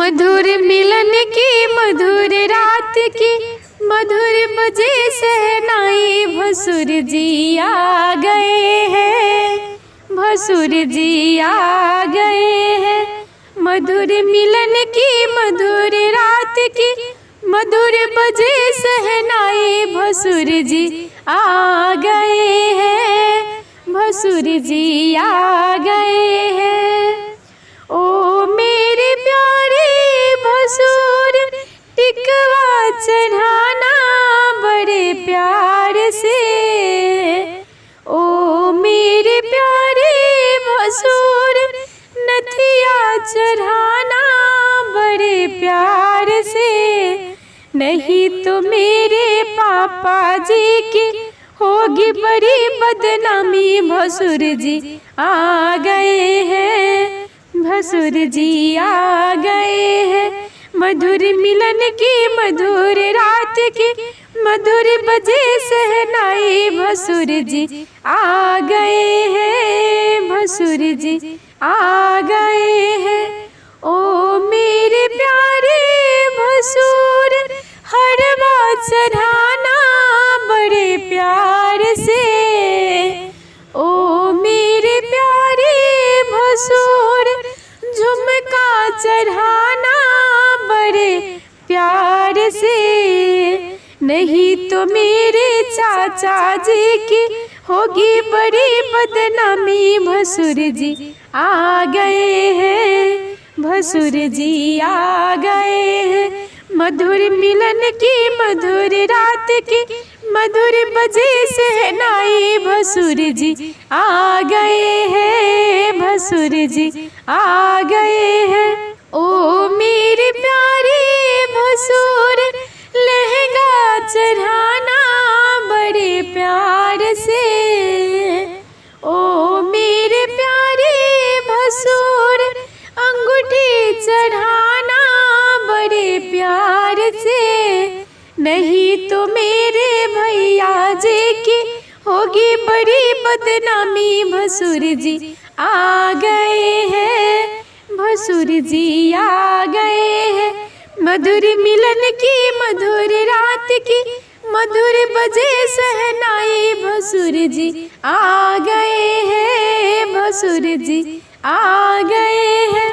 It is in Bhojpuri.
मधुर मिलन की मधुर रात की मधुर बजे शहनाई भसुर जी आ गए हैं, भसुर जी आ गए हैं। मधुर मिलन की मधुर रात की मधुर बजे शहनाई भसुर जी आ गए हैं, भसुर जी आ गए हैं। ओ मेरे प्यारे भसुर टिकवा चढ़ाना बड़े प्यार से। ओ मेरे प्यारे भसुर नथिया चढ़ाना बड़े प्यार से। नहीं तो मेरे पापा जी की होगी बड़ी बदनामी। भसुर जी आ गए हैं, भसुर जी आ गए हैं। मधुर मिलन की मधुर रात की मधुर बजे शहनाई भसुर जी आ गए हैं, भसुर जी आ गए हैं। ओ मेरे प्यारे भसुर हरवा चढ़ाना बड़े प्यार से। ओ मेरे प्यारे भसुर झुमका चढ़ाना बड़े प्यार से। नहीं तो मेरे चाचा जी की होगी बड़ी बदनामी। भसुर जी आ गए हैं, भसुर जी आ गए हैं। मधुर मिलन की मधुर रात की मधुर बजे शहनाई भसुर जी आ गए हैं, भसुर जी आ गए हैं। ओ मेरे प्यारे भसुर लहंगा चढ़ाना बड़े प्यार से। ओ मेरे प्यारे भसुर अंगूठी चढ़ाना बड़े प्यार से। नहीं तो मेरे भैया जी की होगी बड़ी बदनामी। भसुर जी आ गए हैं, भसुर जी आ गए हैं। मधुर मिलन की मधुर रात की मधुर बजे शहनाई भसुर जी आ गए हैं, भसुर जी आ गए हैं।